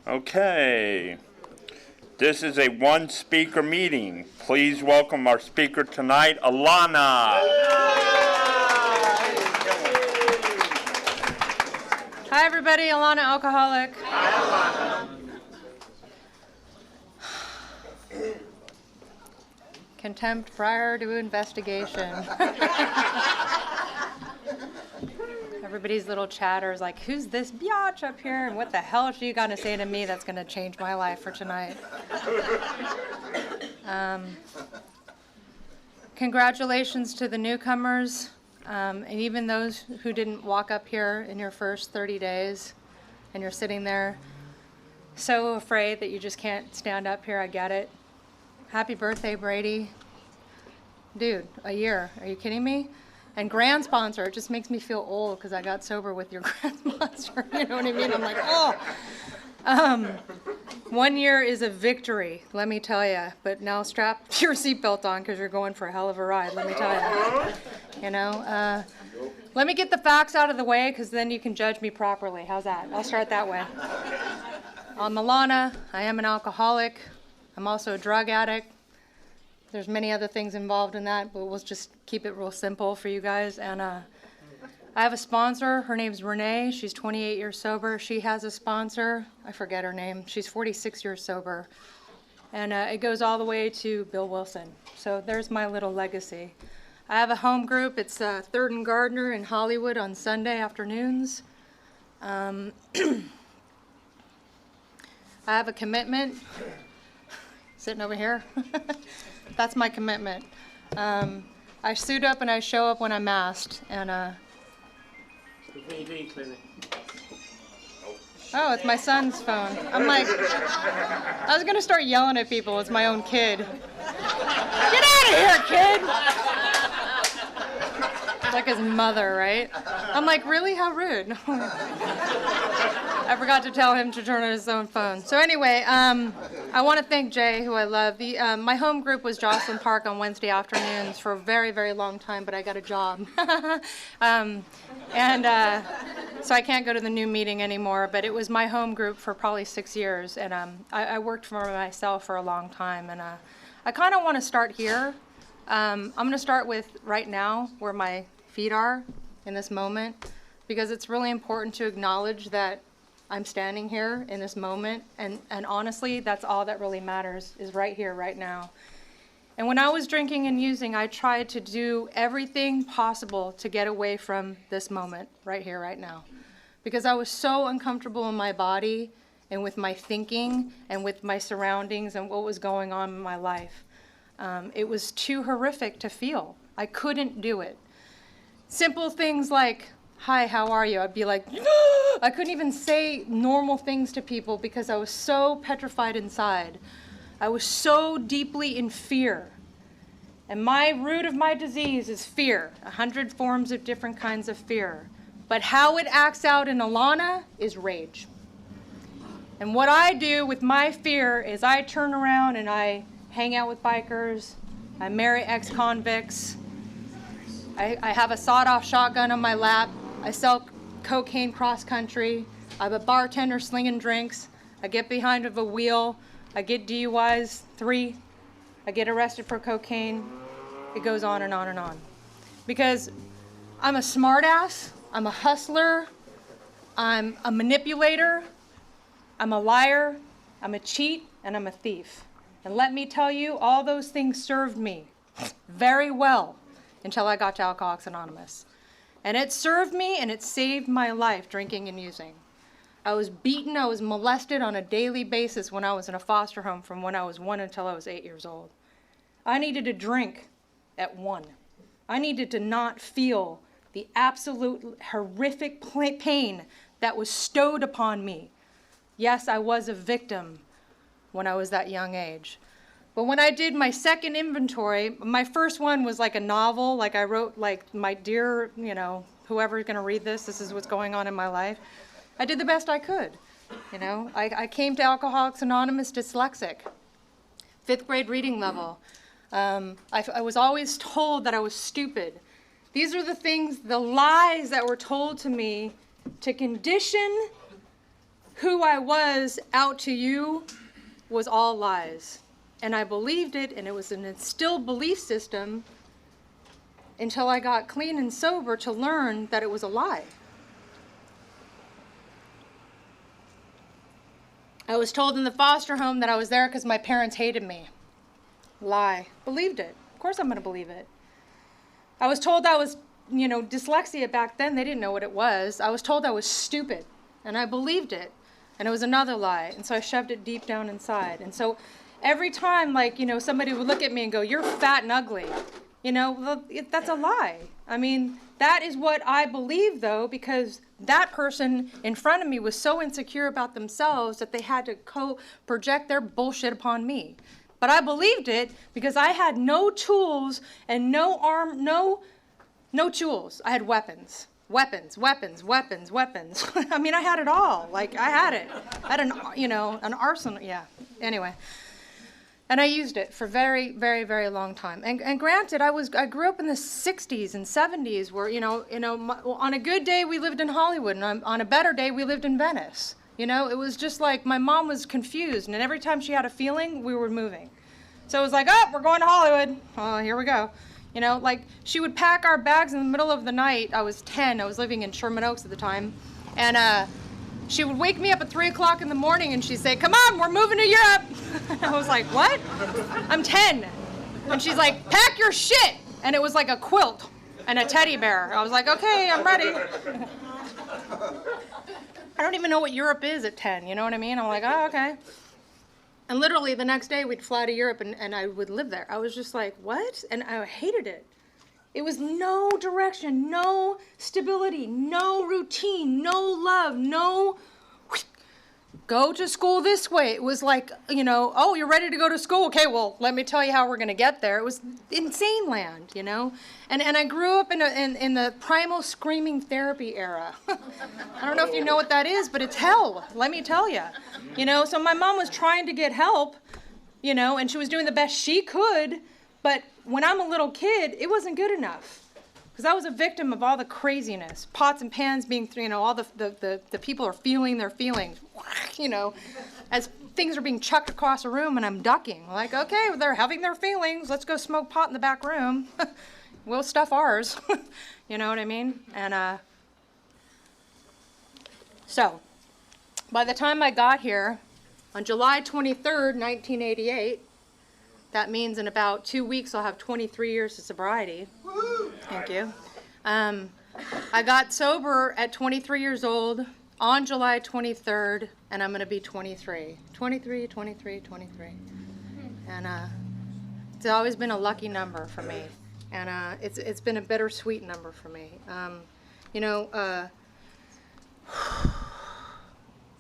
Okay. This is a one-speaker meeting. Please welcome our speaker tonight, Alana. Hi, everybody. Alana, alcoholic. Hi, Alana. Contempt prior to investigation. Everybody's little chatter is like, who's this biatch up here? And what the hell is she going to say to me that's going to change my life for tonight? Congratulations to the newcomers, and even those who didn't walk up here in your first 30 days, and you're sitting there so afraid that you just can't stand up here. I get it. Happy birthday, Brady. Dude, a year. Are you kidding me? And grand sponsor, it just makes me feel old because I got sober with your grand sponsor. You know what I mean? I'm like, oh. 1 year is a victory, let me tell you. But now strap your seatbelt on because you're going for a hell of a ride, let me tell you. You know, let me get the facts out of the way because then you can judge me properly. How's that? I'll start that way. I'm Alana. I am an alcoholic. I'm also a drug addict. There's many other things involved in that, but we'll just keep it real simple for you guys. And I have a sponsor. Her name's Renee. She's 28 years sober. She has a sponsor. I forget her name. She's 46 years sober. And it goes all the way to Bill Wilson. So there's my little legacy. I have a home group. It's Third and Gardner in Hollywood on Sunday afternoons. I have a commitment. Sitting over here. That's my commitment. I suit up and I show up when I'm asked. And oh, it's my son's phone. I'm like, I was gonna start yelling at people. It's my own kid. Get out of here, kid! Like his mother, right? I'm like, really? How rude. I forgot to tell him to turn on his own phone. So anyway, I want to thank Jay, who I love. My home group was Jocelyn Park on Wednesday afternoons for a very, very long time, but I got a job. So I can't go to the new meeting anymore, but it was my home group for probably 6 years, and I worked for myself for a long time, and I kind of want to start here. I'm going to start with right now, where my feet are in this moment, because it's really important to acknowledge that I'm standing here in this moment, and honestly, that's all that really matters, is right here, right now. And when I was drinking and using, I tried to do everything possible to get away from this moment, right here, right now. Because I was so uncomfortable in my body, and with my thinking, and with my surroundings, and what was going on in my life. It was too horrific to feel. I couldn't do it. Simple things like, hi, how are you? I'd be like, I couldn't even say normal things to people because I was so petrified inside. I was so deeply in fear. And my root of my disease is fear, 100 forms of different kinds of fear. But how it acts out in Alana is rage. And what I do with my fear is I turn around and I hang out with bikers, I marry ex-convicts, I have a sawed-off shotgun on my lap, I sell cocaine cross-country, I have a bartender slinging drinks, I get behind of a wheel, I get DUIs, 3, I get arrested for cocaine. It goes on and on and on. Because I'm a smartass, I'm a hustler, I'm a manipulator, I'm a liar, I'm a cheat, and I'm a thief. And let me tell you, all those things served me very well until I got to Alcoholics Anonymous. And it served me and it saved my life, drinking and using. I was beaten, I was molested on a daily basis when I was in a foster home from when I was 1 until I was 8 years old. I needed to drink at 1. I needed to not feel the absolute horrific pain that was stowed upon me. Yes, I was a victim when I was that young age. But when I did my second inventory, my first one was like a novel, like I wrote like, my dear, whoever's gonna read this, this is what's going on in my life. I did the best I could, I came to Alcoholics Anonymous dyslexic, 5th grade reading level. I was always told that I was stupid. These are the things, the lies that were told to me to condition who I was out to you was all lies. And I believed it, and it was an instilled belief system until I got clean and sober to learn that it was a lie. I was told in the foster home that I was there because my parents hated me. Lie. Believed it. Of course I'm going to believe it. I was told I was, dyslexia back then. They didn't know what it was. I was told I was stupid, and I believed it. And it was another lie, and so I shoved it deep down inside. And so every time, somebody would look at me and go, "You're fat and ugly," that's a lie. I mean, that is what I believe, though, because that person in front of me was so insecure about themselves that they had to project their bullshit upon me. But I believed it because I had no tools and no tools. I had weapons. Weapons. I mean, I had it all. I had it. I had an arsenal. Yeah. Anyway. And I used it for very, very, very long time. And granted, I grew up in the 60s and 70s where, on a good day we lived in Hollywood, and on a better day we lived in Venice. It was just like my mom was confused, and every time she had a feeling, we were moving. So it was like, oh, we're going to Hollywood. Oh, here we go. She would pack our bags in the middle of the night. I was 10. I was living in Sherman Oaks at the time. And she would wake me up at 3 o'clock in the morning, and she'd say, "Come on, we're moving to Europe." I was like, what? I'm 10. And she's like, "Pack your shit." And it was like a quilt and a teddy bear. I was like, okay, I'm ready. I don't even know what Europe is at 10, you know what I mean? I'm like, oh, okay. And literally the next day we'd fly to Europe and I would live there. I was just like, what? And I hated it. It was no direction, no stability, no routine, no love, no go to school this way. It was like, oh, you're ready to go to school? Okay, well, let me tell you how we're going to get there. It was insane land, And I grew up in the primal screaming therapy era. I don't know if you know what that is, but it's hell, let me tell you. So my mom was trying to get help, and she was doing the best she could, but when I'm a little kid, it wasn't good enough. Because I was a victim of all the craziness, pots and pans being, all the people are feeling their feelings, as things are being chucked across a room and I'm ducking. Like, okay, they're having their feelings. Let's go smoke pot in the back room. We'll stuff ours. You know what I mean? And so, by the time I got here, on July 23rd, 1988, that means in about 2 weeks I'll have 23 years of sobriety. Woo! Thank you. I got sober at 23 years old on July 23rd, and I'm going to be 23. 23. And it's always been a lucky number for me. And it's been a bittersweet number for me.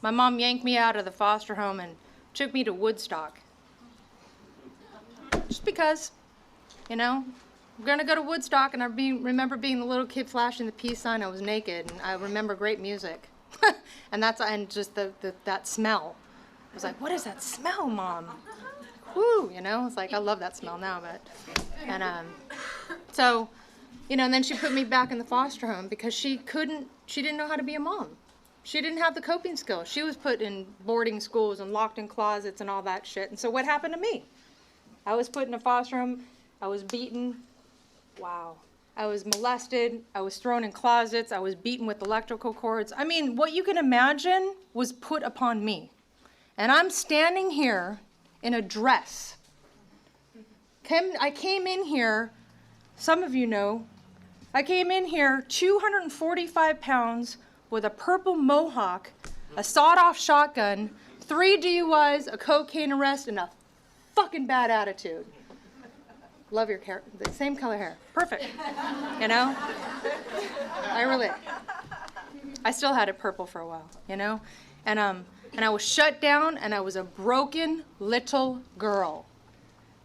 My mom yanked me out of the foster home and took me to Woodstock. Just because, we're going to go to Woodstock, and I remember being the little kid flashing the peace sign. I was naked, and I remember great music. and just that smell. I was like, what is that smell, Mom? Woo, it's like, I love that smell now, but, and so, and then she put me back in the foster home because she didn't know how to be a mom. She didn't have the coping skills. She was put in boarding schools and locked in closets and all that shit. And so what happened to me? I was put in a foster home. I was beaten. Wow. I was molested. I was thrown in closets. I was beaten with electrical cords. I mean, what you can imagine was put upon me. And I'm standing here in a dress. I came in here, some of you know, I came in here 245 pounds with a purple mohawk, a sawed-off shotgun, 3 DUIs, a cocaine arrest, and a fucking bad attitude. Love your hair, the same color hair, perfect. I still had it purple for a while, and I was shut down, and I was a broken little girl.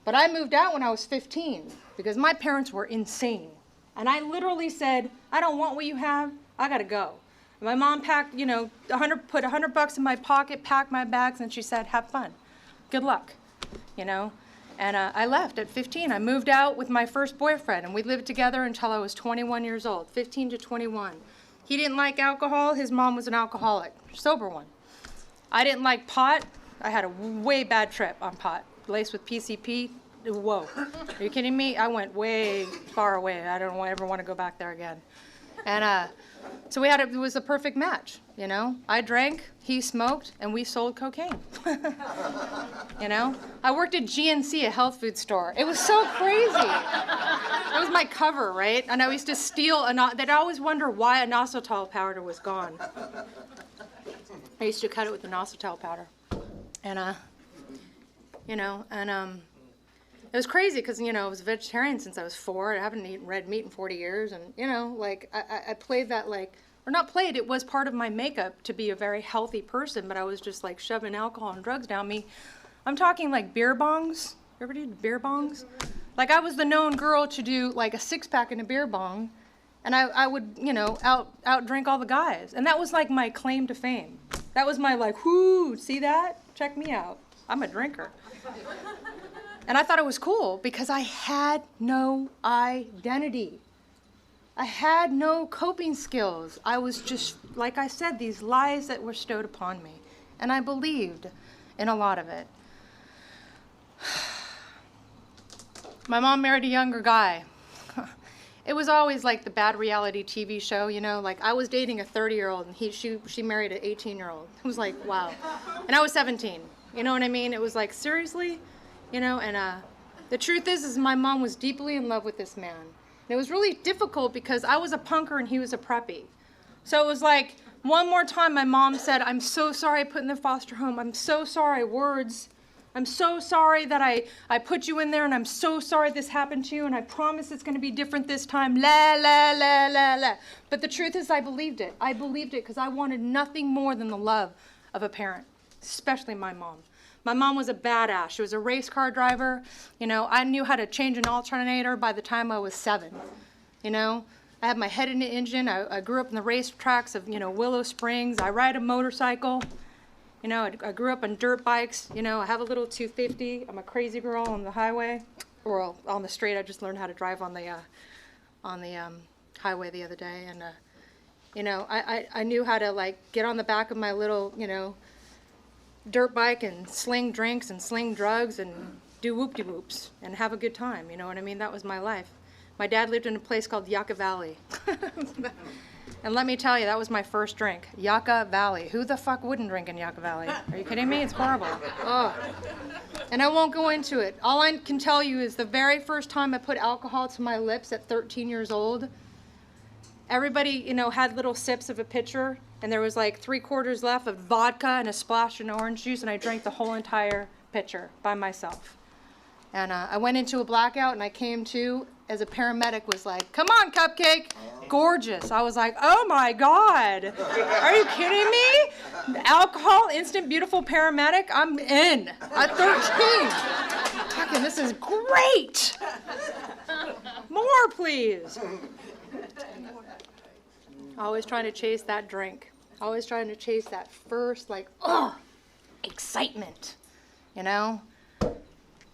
But I moved out when I was 15 because my parents were insane, and I literally said, I don't want what you have, I gotta go. And my mom packed, put $100 in my pocket, packed my bags, and she said, have fun, good luck. And I left at 15. I moved out with my first boyfriend, and we lived together until I was 21 years old, 15 to 21. He didn't like alcohol. His mom was an alcoholic, sober one. I didn't like pot. I had a way bad trip on pot, laced with PCP. Whoa, are you kidding me? I went way far away. I don't ever want to go back there again. And so it was a perfect match, you know? I drank, he smoked, and we sold cocaine. You know? I worked at GNC, a health food store. It was so crazy. That was my cover, right? And I used to steal, they'd always wonder why inositol powder was gone. I used to cut it with inositol powder. And, you know, and it was crazy because, you know, I was a vegetarian since I was 4. I haven't eaten red meat in 40 years. And, you know, like, I played that, like, or not played, it was part of my makeup to be a very healthy person, but I was just, like, shoving alcohol and drugs down me. I'm talking, like, beer bongs. You ever did beer bongs? Like, I was the known girl to do, like, a 6-pack in a beer bong, and I would, you know, out drink all the guys. And that was, like, my claim to fame. That was my, like, whoo, see that? Check me out. I'm a drinker. And I thought it was cool because I had no identity. I had no coping skills. I was just, like I said, these lies that were stowed upon me. And I believed in a lot of it. My mom married a younger guy. It was always like the bad reality TV show, you know, like I was dating a 30-year-old and she married an 18-year-old. It was like, wow. And I was 17. You know what I mean? It was like, seriously? You know, and the truth is my mom was deeply in love with this man. And it was really difficult because I was a punker and he was a preppy. So it was like, one more time my mom said, I'm so sorry I put in the foster home. I'm so sorry, words. I'm so sorry that I put you in there, and I'm so sorry this happened to you, and I promise it's going to be different this time. La, la, la, la, la. But the truth is I believed it. I believed it because I wanted nothing more than the love of a parent, especially my mom. My mom was a badass. She was a race car driver. You know, I knew how to change an alternator by the time I was 7. You know, I had my head in the engine. I grew up in the race tracks of, you know, Willow Springs. I ride a motorcycle. You know, I grew up on dirt bikes. You know, I have a little 250. I'm a crazy girl on the highway, or on the straight. I just learned how to drive on the highway the other day, and you know, I knew how to like get on the back of my little, you know, dirt bike and sling drinks and sling drugs and do whoop-de-whoops and have a good time. You know what I mean? That was my life. My dad lived in a place called Yucca Valley. And let me tell you, that was my first drink. Yucca Valley. Who the fuck wouldn't drink in Yucca Valley? Are you kidding me? It's horrible. Oh. And I won't go into it. All I can tell you is the very first time I put alcohol to my lips at 13 years old, everybody, you know, had little sips of a pitcher, and there was like 3/4 left of vodka and a splash of orange juice, and I drank the whole entire pitcher by myself. And I went into a blackout, and I came to as a paramedic was like, come on, Cupcake. Gorgeous. I was like, oh my God. Are you kidding me? Alcohol, instant, beautiful paramedic? I'm in at 13. Fucking, this is great. More, please. Always trying to chase that drink. Always trying to chase that first, like, excitement, you know?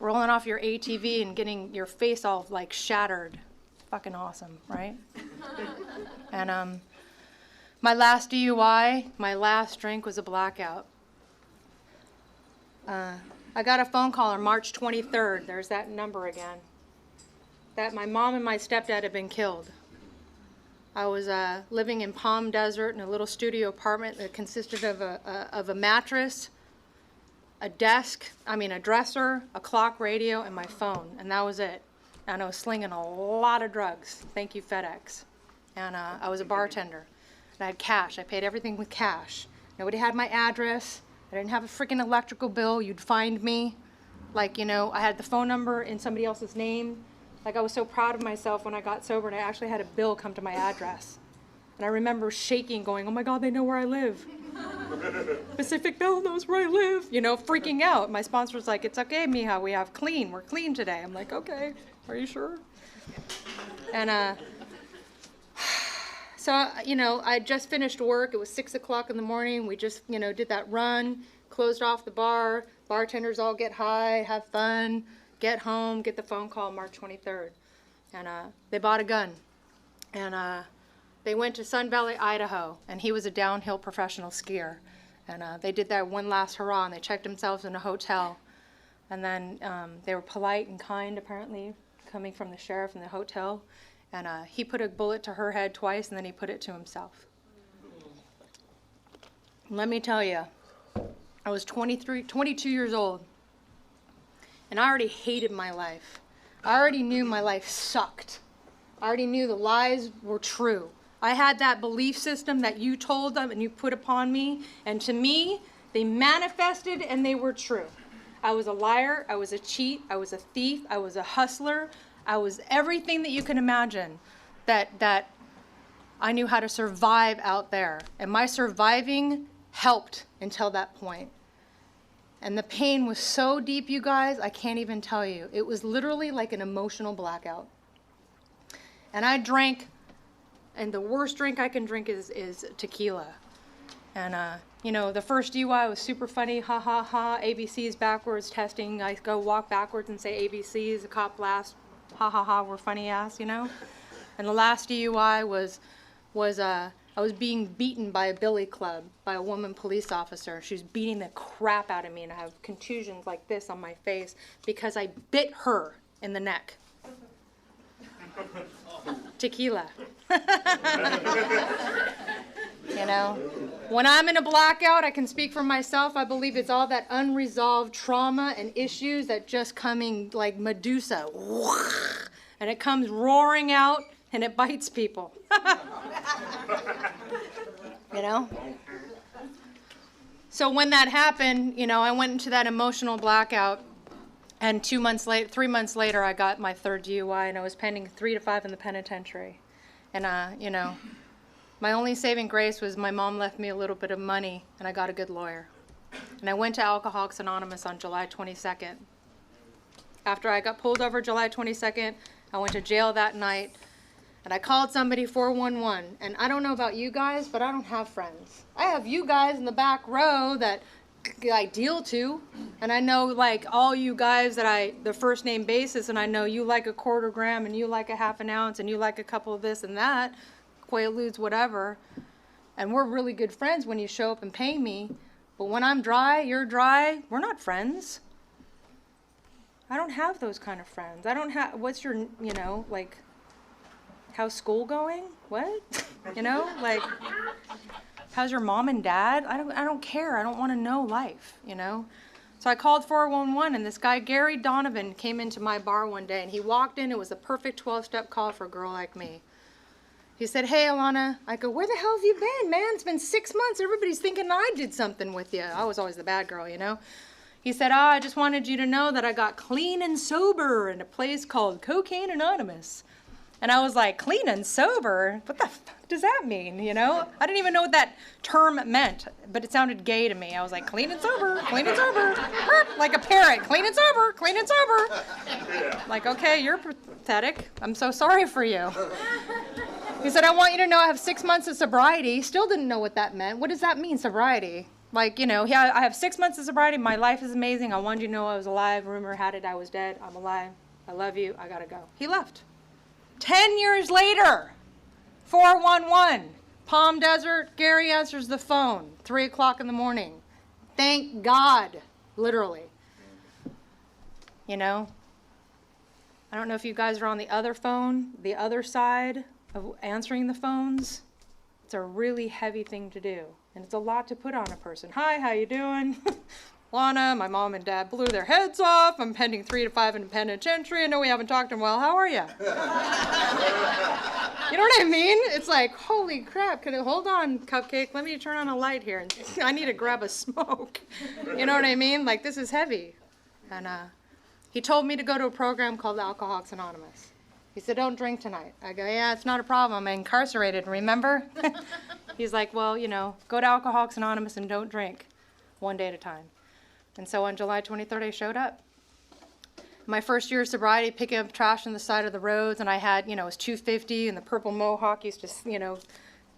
Rolling off your ATV and getting your face all like shattered. Fucking awesome, right? And my last DUI, my last drink was a blackout. I got a phone call on March 23rd. There's that number again. That my mom and my stepdad had been killed. I was living in Palm Desert in a little studio apartment that consisted of a mattress, a dresser, a clock radio, and my phone, and that was it. And I was slinging a lot of drugs. Thank you, FedEx. And I was a bartender. And I had cash. I paid everything with cash. Nobody had my address. I didn't have a freaking electrical bill. You'd find me. Like, you know, I had the phone number in somebody else's name. Like, I was so proud of myself when I got sober, and I actually had a bill come to my address. And I remember shaking, going, oh my God, they know where I live. Pacific Bell knows where I live. You know, freaking out. My sponsor was like, it's okay, mija, we have clean. We're clean today. I'm like, okay, are you sure? And so, you know, I just finished work. It was 6 o'clock in the morning. We just, you know, did that run, closed off the bar. Bartenders all get high, have fun, get home, get the phone call March 23rd. And they bought a gun. And they went to Sun Valley, Idaho, and he was a downhill professional skier. And they did that one last hurrah, and they checked themselves in a hotel. And then they were polite and kind, apparently, coming from the sheriff in the hotel. And he put a bullet to her head twice, and then he put it to himself. Let me tell you, I was 22 years old, and I already hated my life. I already knew my life sucked. I already knew the lies were true. I had that belief system that you told them and you put upon me, and to me, they manifested and they were true. I was a liar, I was a cheat, I was a thief, I was a hustler, I was everything that you can imagine that I knew how to survive out there. And my surviving helped until that point. And the pain was so deep, you guys, I can't even tell you. It was literally like an emotional blackout. And I drank, and the worst drink I can drink is tequila. And, you know, the first DUI was super funny, ha ha ha, ABCs backwards testing. I go walk backwards and say ABCs, the cop laughs, ha ha ha, we're funny ass, you know? And the last DUI was I was being beaten by a billy club, by a woman police officer. She was beating the crap out of me, and I have contusions like this on my face because I bit her in the neck. Tequila. You know, when I'm in a blackout, I can speak for myself. I believe it's all that unresolved trauma and issues that just coming like Medusa. And it comes roaring out and it bites people. You know? So when that happened, you know, I went into that emotional blackout. And 3 months later, I got my third DUI, and I was pending 3 to 5 in the penitentiary. And, you know, my only saving grace was my mom left me a little bit of money, and I got a good lawyer. And I went to Alcoholics Anonymous on July 22nd. After I got pulled over July 22nd, I went to jail that night, and I called somebody 411. And I don't know about you guys, but I don't have friends. I have you guys in the back row that I deal to, and I know like all you guys that the first name basis, and I know you like a quarter gram and you like a half an ounce and you like a couple of this and that, Quaaludes, whatever, and we're really good friends when you show up and pay me, but when I'm dry, you're dry, we're not friends. I don't have those kind of friends. I don't have, what's your, you know, like, how's school going? What? You know, like, how's your mom and dad? I don't care. I don't want to know life, you know? So I called 411, and this guy, Gary Donovan, came into my bar one day, and he walked in. It was a perfect 12-step call for a girl like me. He said, "Hey, Alana." I go, "Where the hell have you been, man? It's been 6 months. Everybody's thinking I did something with you." I was always the bad girl, you know? He said, "I just wanted you to know that I got clean and sober in a place called Cocaine Anonymous." And I was like, clean and sober? What the fuck does that mean, you know? I didn't even know what that term meant, but it sounded gay to me. I was like, clean and sober, clean and sober. Like a parrot, clean and sober, clean and sober. Like, okay, you're pathetic. I'm so sorry for you. He said, "I want you to know I have 6 months of sobriety." Still didn't know what that meant. What does that mean, sobriety? Like, you know, yeah, I have 6 months of sobriety. My life is amazing. I wanted you to know I was alive. Rumor had it I was dead. I'm alive. I love you. I gotta go. He left. 10 years later, 411, Palm Desert, Gary answers the phone, 3 o'clock in the morning. Thank God, literally. You know, I don't know if you guys are on the other phone, the other side of answering the phones. It's a really heavy thing to do, and it's a lot to put on a person. "Hi, how you doing?" "Lana, my mom and dad blew their heads off. I'm pending 3 to 5 in the penitentiary. I know we haven't talked in a while. How are you?" You know what I mean? It's like, holy crap. Hold on, Cupcake. Let me turn on a light here. I need to grab a smoke. You know what I mean? Like, this is heavy. And he told me to go to a program called Alcoholics Anonymous. He said, "Don't drink tonight." I go, "Yeah, it's not a problem. I'm incarcerated, remember?" He's like, "Well, you know, go to Alcoholics Anonymous and don't drink, one day at a time." And so on July 23rd, I showed up. My first year of sobriety, picking up trash on the side of the roads, and I had, you know, it was 250, and the purple mohawk used to, you know,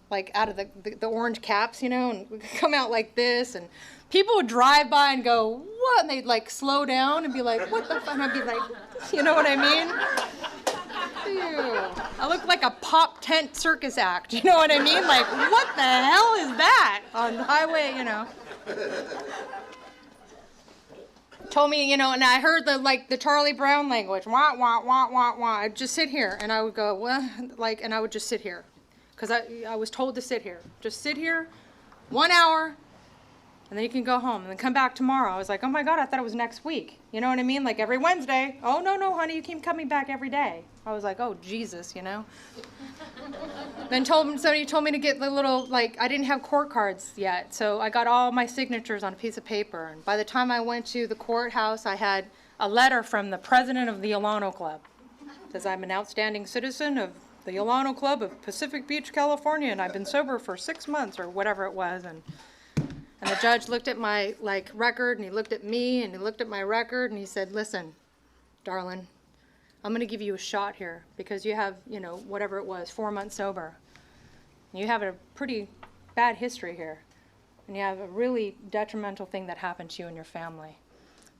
like out of the orange caps, you know, and we could come out like this, and people would drive by and go, "What?" And they'd like slow down and be like, "What the fuck?" And I'd be like, you know what I mean? Ew. I look like a pop tent circus act, you know what I mean? Like, what the hell is that on the highway, you know? Told me, and I heard the Charlie Brown language, wah, wah, wah, wah, wah. I'd just sit here, and I would go, well, and I would just sit here. Because I was told to sit here. Just sit here, 1 hour, and then you can go home, and then come back tomorrow. I was like, oh my God, I thought it was next week. You know what I mean? Like every Wednesday. Oh, no, honey, you keep coming back every day. I was like, oh, Jesus, Then somebody told me to get the little, I didn't have court cards yet, so I got all my signatures on a piece of paper. And by the time I went to the courthouse, I had a letter from the president of the Alana Club. It says, I'm an outstanding citizen of the Alana Club of Pacific Beach, California, and I've been sober for 6 months or whatever it was. And the judge looked at my, record, and he looked at me, and he looked at my record, and he said, listen, darling, I'm going to give you a shot here because you have, whatever it was, 4 months sober. You have a pretty bad history here, and you have a really detrimental thing that happened to you and your family.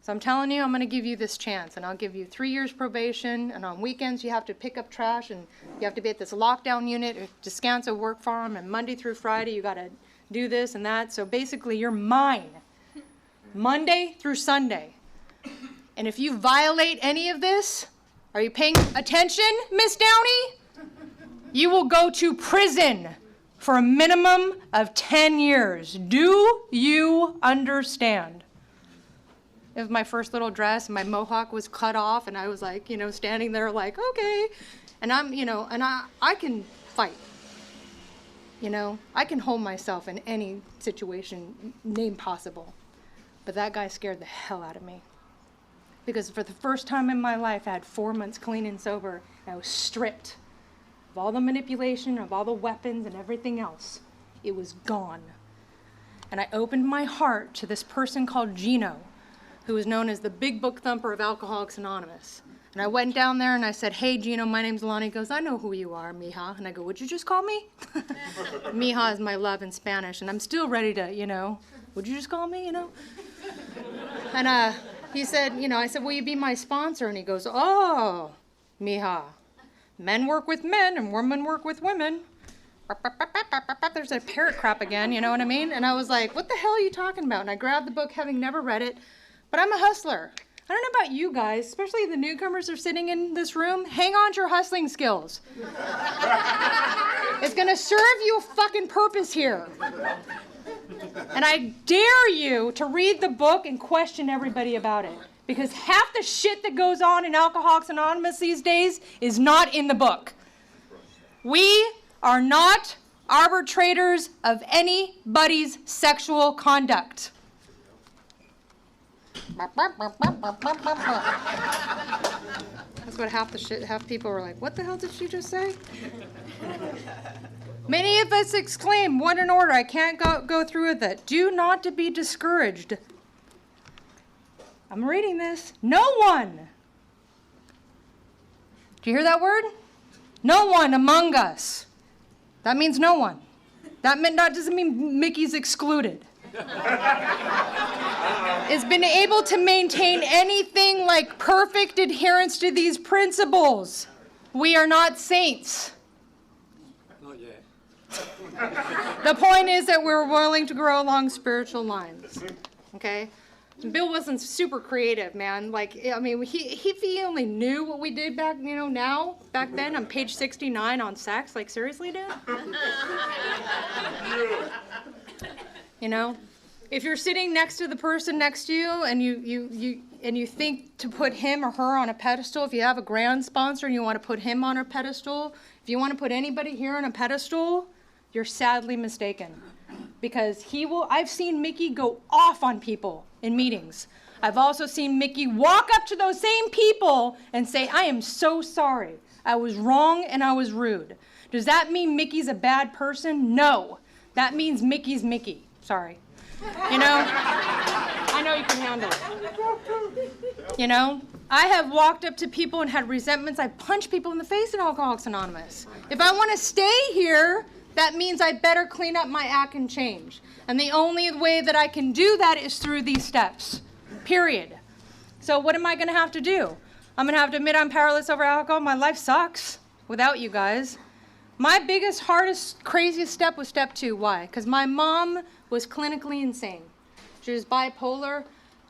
So I'm telling you, I'm going to give you this chance, and I'll give you 3 years probation, and on weekends you have to pick up trash, and you have to be at this lockdown unit, Descanso work farm, and Monday through Friday you got to do this and that. So basically you're mine, Monday through Sunday. And if you violate any of this, are you paying attention, Miss Downey? You will go to prison for a minimum of 10 years. Do you understand? It was my first little dress, and my mohawk was cut off, and I was standing there okay. And I'm, and I can fight. I can hold myself in any situation named possible. But that guy scared the hell out of me. Because for the first time in my life, I had 4 months clean and sober, and I was stripped of all the manipulation, of all the weapons and everything else. It was gone. And I opened my heart to this person called Gino, who was known as the big book thumper of Alcoholics Anonymous. And I went down there and I said, hey, Gino, my name's Alana. He goes, I know who you are, mija. And I go, would you just call me? Mija is my love in Spanish, and I'm still ready to, would you just call me, And he said, I said, will you be my sponsor? And he goes, oh, mija, men work with men and women work with women. There's that parrot crap again, you know what I mean? And I was like, what the hell are you talking about? And I grabbed the book, having never read it, but I'm a hustler. I don't know about you guys, especially the newcomers that are sitting in this room. Hang on to your hustling skills. It's gonna serve you a fucking purpose here. And I dare you to read the book and question everybody about it. Because half the shit that goes on in Alcoholics Anonymous these days is not in the book. We are not arbitrators of anybody's sexual conduct. That's what half people were like, what the hell did she just say? Many of us exclaim, what an order, I can't go through with it. Do not to be discouraged. I'm reading this. No one. Do you hear that word? No one among us. That means no one. That doesn't mean Mickey's excluded. Has been able to maintain anything like perfect adherence to these principles. We are not saints. Not yet. The point is that we're willing to grow along spiritual lines. Okay? Bill wasn't super creative, man. If he only knew what we did back then on page 69 on sex, seriously, dude? If you're sitting next to the person next to you and you think to put him or her on a pedestal, if you have a grand sponsor and you want to put him on a pedestal, if you want to put anybody here on a pedestal, you're sadly mistaken. Because I've seen Mickey go off on people in meetings. I've also seen Mickey walk up to those same people and say, I am so sorry. I was wrong and I was rude. Does that mean Mickey's a bad person? No. That means Mickey's Mickey. Sorry. I know you can handle it. I have walked up to people and had resentments. I punch people in the face in Alcoholics Anonymous. If I want to stay here, that means I better clean up my act and change. And the only way that I can do that is through these steps, period. So what am I going to have to do? I'm going to have to admit I'm powerless over alcohol. My life sucks without you guys. My biggest, hardest, craziest step was step 2. Why? Because my mom was clinically insane. She was bipolar,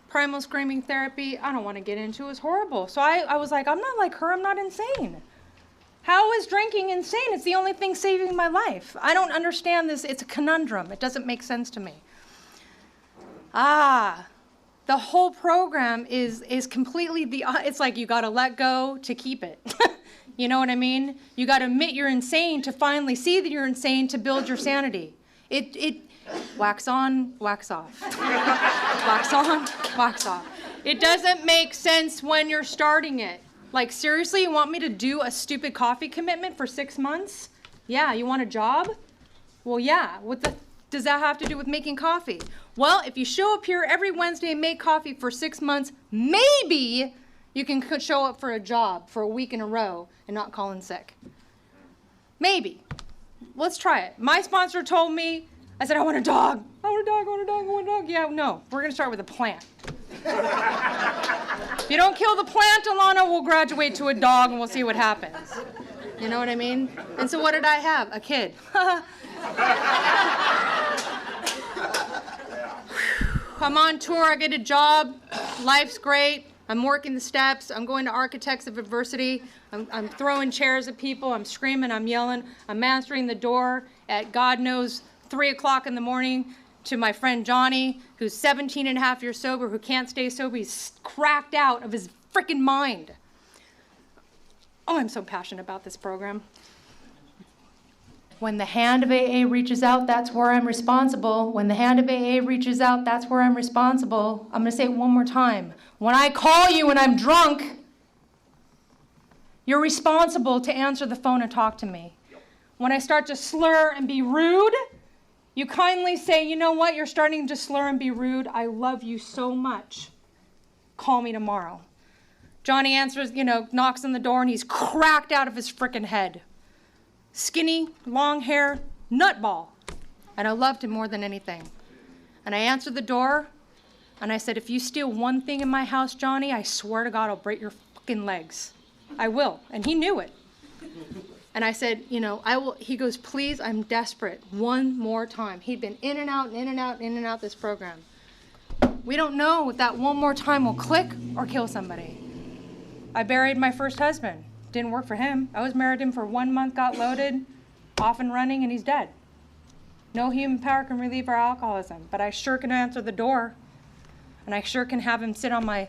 primal screaming therapy. I don't want to get into it. It was horrible. So I was like, I'm not like her. I'm not insane. How is drinking insane? It's the only thing saving my life. I don't understand this. It's a conundrum. It doesn't make sense to me. The whole program is completely it's like you got to let go to keep it. You know what I mean? You got to admit you're insane to finally see that you're insane to build your sanity. It wax on, wax off. Wax on, wax off. It doesn't make sense when you're starting it. Like, seriously, you want me to do a stupid coffee commitment for 6 months? Yeah, you want a job? Well, yeah. What does that have to do with making coffee? Well, if you show up here every Wednesday and make coffee for 6 months, maybe you can show up for a job for a week in a row and not call in sick. Maybe. Let's try it. My sponsor told me, I said, I want a dog. I want a dog, I want a dog, I want a dog. Yeah, no, we're gonna start with a plant. If you don't kill the plant, Alana, we'll graduate to a dog and we'll see what happens. You know what I mean? And so what did I have? A kid. I'm on tour, I get a job, life's great, I'm working the steps, I'm going to Architects of Adversity, I'm throwing chairs at people, I'm screaming, I'm yelling, I'm answering the door at God knows 3 o'clock in the morning to my friend Johnny, who's 17 and a half years sober, who can't stay sober. He's cracked out of his freaking mind. Oh, I'm so passionate about this program. When the hand of AA reaches out, that's where I'm responsible. When the hand of AA reaches out, that's where I'm responsible. I'm going to say it one more time. When I call you and I'm drunk, you're responsible to answer the phone and talk to me. When I start to slur and be rude, you kindly say, you know what, you're starting to slur and be rude. I love you so much. Call me tomorrow. Johnny answers, knocks on the door, and he's cracked out of his frickin' head. Skinny, long hair, nutball. And I loved him more than anything. And I answered the door, and I said, if you steal one thing in my house, Johnny, I swear to God, I'll break your fucking legs. I will. And he knew it. And I said, I will. He goes, please, I'm desperate. One more time. He'd been in and out, in and out, in and out this program. We don't know if that one more time will click or kill somebody. I buried my first husband. Didn't work for him. I was married to him for 1 month, got loaded, off and running, and he's dead. No human power can relieve our alcoholism, but I sure can answer the door. And I sure can have him sit on my,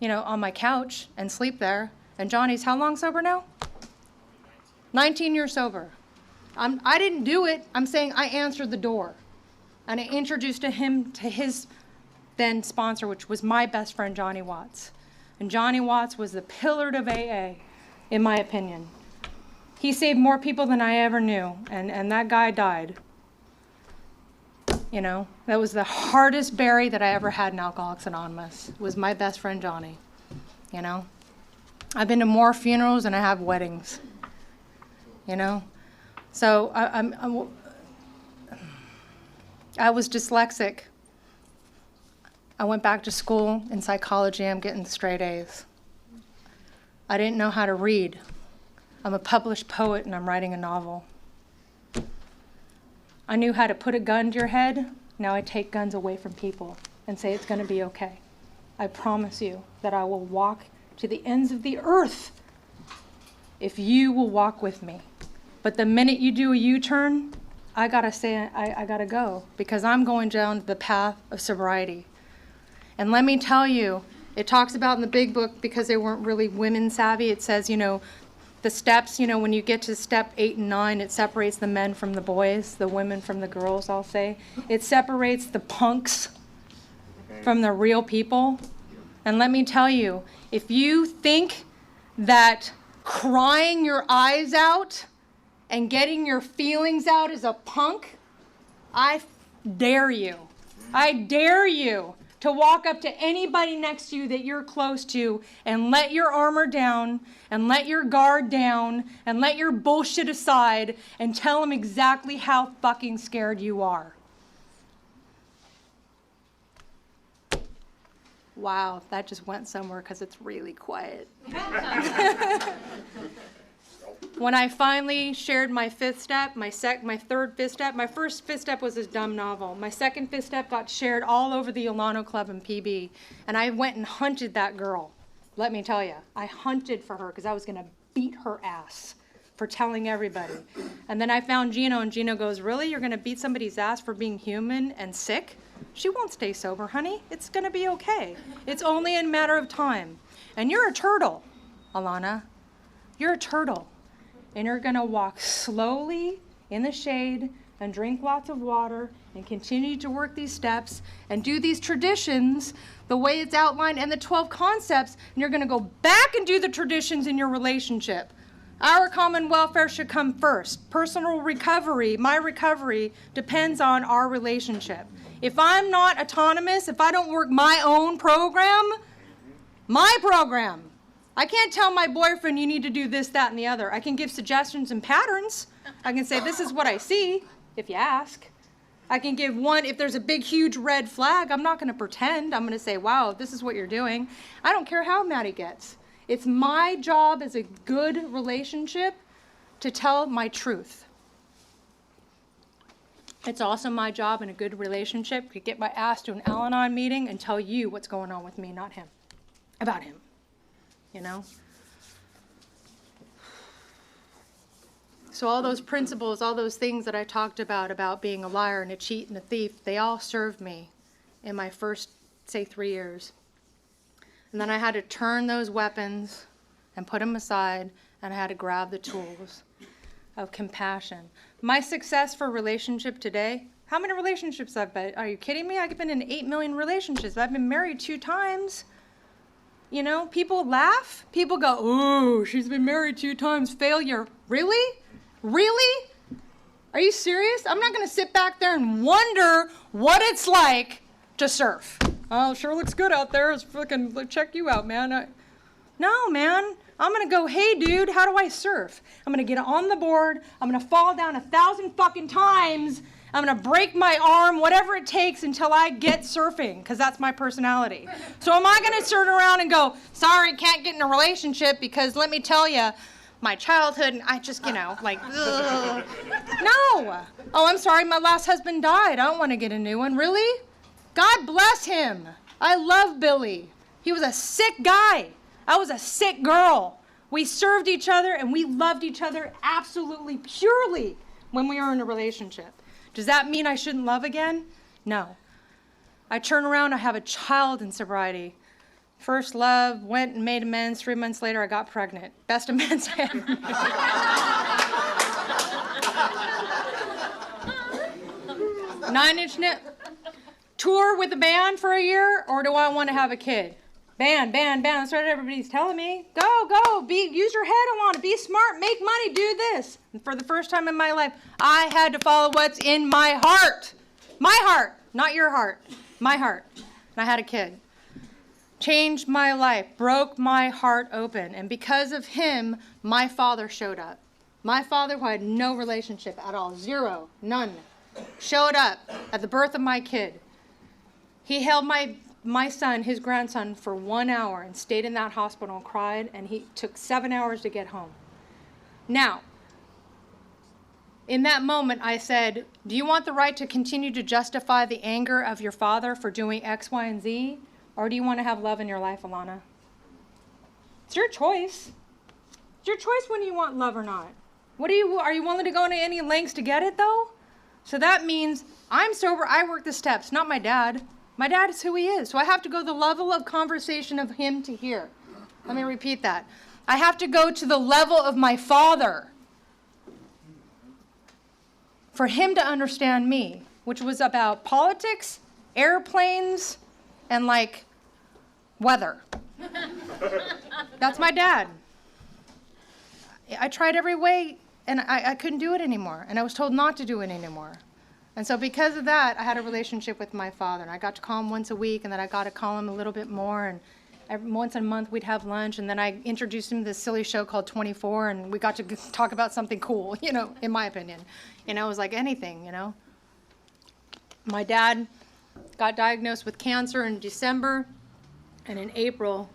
on my couch and sleep there. And Johnny's how long sober now? 19 years sober. I didn't do it. I'm saying I answered the door. And I introduced him to his then sponsor, which was my best friend, Johnny Watts. And Johnny Watts was the pillar of AA, in my opinion. He saved more people than I ever knew, and that guy died. That was the hardest bury that I ever had in Alcoholics Anonymous, was my best friend, Johnny. I've been to more funerals than I have weddings. So I was dyslexic. I went back to school in psychology. I'm getting straight A's. I didn't know how to read. I'm a published poet and I'm writing a novel. I knew how to put a gun to your head. Now I take guns away from people and say it's going to be okay. I promise you that I will walk to the ends of the earth if you will walk with me. But the minute you do a U-turn, I gotta say, I gotta go, because I'm going down the path of sobriety. And let me tell you, it talks about in the big book, because they weren't really women savvy, it says, the steps, when you get to step 8 and 9, it separates the men from the boys, the women from the girls, I'll say. It separates the punks from the real people. And let me tell you, if you think that crying your eyes out and getting your feelings out is a punk, I dare you. I dare you to walk up to anybody next to you that you're close to and let your armor down and let your guard down and let your bullshit aside and tell them exactly how fucking scared you are. Wow, that just went somewhere because it's really quiet. when I finally shared my fifth step, my third fifth step, my first fifth step was this dumb novel. My second fifth step got shared all over the Alana Club and PB, and I went and hunted that girl. Let me tell you, I hunted for her because I was going to beat her ass for telling everybody. And then I found Gino, and Gino goes, really? You're going to beat somebody's ass for being human and sick? She won't stay sober, honey. It's going to be okay. It's only a matter of time. And you're a turtle, Alana. You're a turtle. And you're going to walk slowly in the shade and drink lots of water and continue to work these steps and do these traditions the way it's outlined and the 12 concepts, and you're going to go back and do the traditions in your relationship. Our common welfare should come first. Personal recovery, my recovery, depends on our relationship. If I'm not autonomous, if I don't work my own program, I can't tell my boyfriend you need to do this, that, and the other. I can give suggestions and patterns. I can say, this is what I see, if you ask. I can give one, if there's a big, huge red flag, I'm not going to pretend. I'm going to say, wow, this is what you're doing. I don't care how mad he gets. It's my job as a good relationship to tell my truth. It's also my job in a good relationship to get my ass to an Al-Anon meeting and tell you what's going on with me, not him. About him. You know? So all those principles, all those things that I talked about being a liar and a cheat and a thief, they all served me in my first, say, 3 years. And then I had to turn those weapons and put them aside, and I had to grab the tools of compassion. My success for relationship today, how many relationships I've been? Are you kidding me? I've been in 8 million relationships. I've been married 2 times. You know, people laugh. People go, ooh, she's been married 2 times, failure. Really? Really? Are you serious? I'm not going to sit back there and wonder what it's like to surf. Oh, sure looks good out there. Let's fucking check you out, man. No, man. I'm going to go, hey, dude, how do I surf? I'm going to get on the board. I'm going to fall down 1,000 fucking times. I'm going to break my arm, whatever it takes until I get surfing, because that's my personality. So am I going to turn around and go, sorry, can't get in a relationship because let me tell you, my childhood, and I just, like, ugh. No. Oh, I'm sorry, my last husband died. I don't want to get a new one. Really? God bless him. I love Billy. He was a sick guy. I was a sick girl. We served each other and we loved each other absolutely purely when we were in a relationship. Does that mean I shouldn't love again? No. I turn around, I have a child in sobriety. First love, went and made amends. 3 months later, I got pregnant. Best amends I ever made. 9-inch nip. Tour with a band for a year, or do I want to have a kid? Band. That's what everybody's telling me. Go. Use your head, Alana. Be smart. Make money. Do this. And for the first time in my life, I had to follow what's in my heart. My heart, not your heart. My heart. And I had a kid. Changed my life. Broke my heart open. And because of him, my father showed up. My father, who had no relationship at all. Zero. None. Showed up at the birth of my kid. He held my son, his grandson, for 1 hour and stayed in that hospital and cried, and he took 7 hours to get home. Now, in that moment, I said, do you want the right to continue to justify the anger of your father for doing X, Y, and Z, or do you want to have love in your life, Alana? It's your choice. It's your choice when you want love or not. Are you willing to go into any lengths to get it, though? So that means I'm sober, I work the steps, not my dad. My dad is who he is, so I have to go the level of conversation of him to here. Let me repeat that. I have to go to the level of my father for him to understand me, which was about politics, airplanes, and weather. That's my dad. I tried every way, and I couldn't do it anymore, and I was told not to do it anymore. And so because of that, I had a relationship with my father, and I got to call him once a week, and then I got to call him a little bit more, and once a month we'd have lunch, and then I introduced him to this silly show called 24, and we got to talk about something cool, in my opinion. It was like anything, My dad got diagnosed with cancer in December, and in April,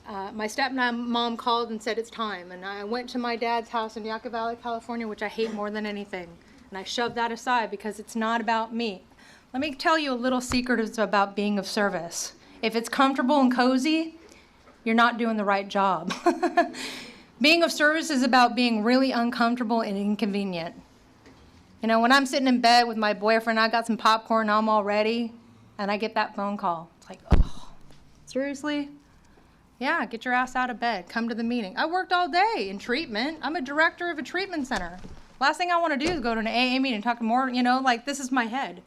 my stepmom called and said it's time, and I went to my dad's house in Yucca Valley, California, which I hate more than anything, and I shoved that aside because it's not about me. Let me tell you a little secret about being of service. If it's comfortable and cozy, you're not doing the right job. Being of service is about being really uncomfortable and inconvenient. You know, when I'm sitting in bed with my boyfriend, I got some popcorn, I'm all ready, and I get that phone call. It's like, oh, seriously? Yeah, get your ass out of bed, come to the meeting. I worked all day in treatment. I'm a director of a treatment center. Last thing I want to do is go to an AA meeting and talk to more, you know, like this is my head.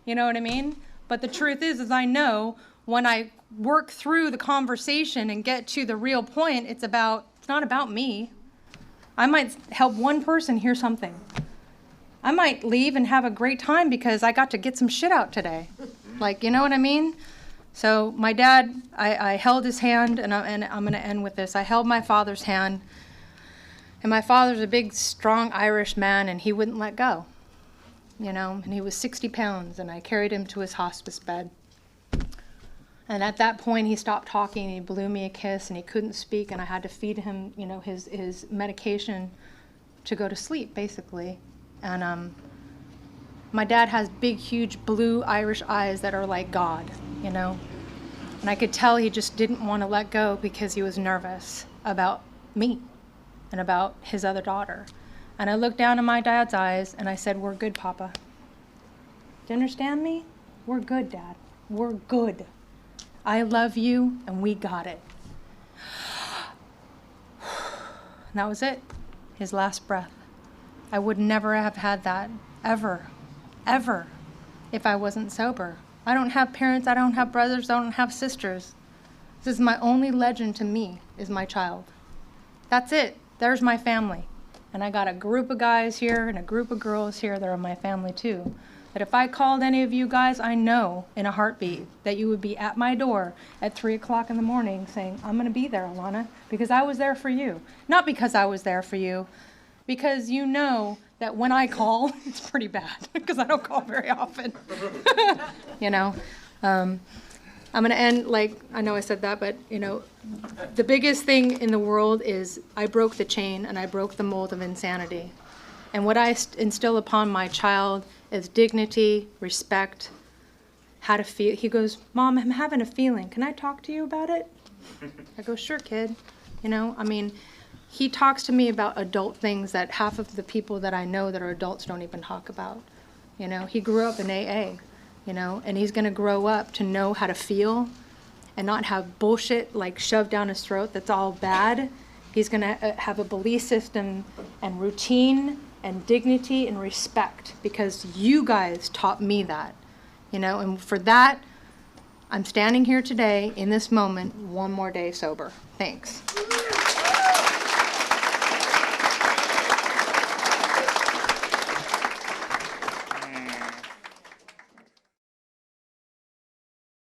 You know what I mean? But the truth is I know when I work through the conversation and get to the real point, it's not about me. I might help one person hear something. I might leave and have a great time because I got to get some shit out today. Like, you know what I mean? So my dad, I held his hand, and I'm going to end with this. I held my father's hand, and my father's a big, strong Irish man, and he wouldn't let go, you know, and he was 60 pounds, and I carried him to his hospice bed. And at that point, he stopped talking, and he blew me a kiss, and he couldn't speak, and I had to feed him, you know, his medication to go to sleep, basically. And my dad has big, huge blue Irish eyes that are like God, you know. And I could tell he just didn't want to let go because he was nervous about me and about his other daughter. And I looked down in my dad's eyes and I said, "We're good, Papa. Do you understand me? We're good, Dad. We're good. I love you and we got it." And that was it. His last breath. I would never have had that, ever, if I wasn't sober. I don't have parents, I don't have brothers, I don't have sisters. This is my only legend to me, is my child. That's it. There's my family. And I got a group of guys here and a group of girls here that are my family too. That if I called any of you guys, I know in a heartbeat that you would be at my door at 3 o'clock in the morning saying, "I'm gonna be there, Alana, because I was there for you." Not because I was there for you, because you know that when I call, it's pretty bad, because I don't call very often. You know, I'm gonna end, like, I know I said that, but, you know, the biggest thing in the world is I broke the chain and I broke the mold of insanity. And what I instill upon my child is dignity, respect, how to feel. He goes, "Mom, I'm having a feeling. Can I talk to you about it?" I go, "Sure, kid." You know, I mean, he talks to me about adult things that half of the people that I know that are adults don't even talk about. You know, he grew up in AA, you know, and he's gonna grow up to know how to feel and not have bullshit like shoved down his throat that's all bad. He's gonna have a belief system and routine and dignity and respect because you guys taught me that, you know, and for that, I'm standing here today in this moment, one more day sober. Thanks.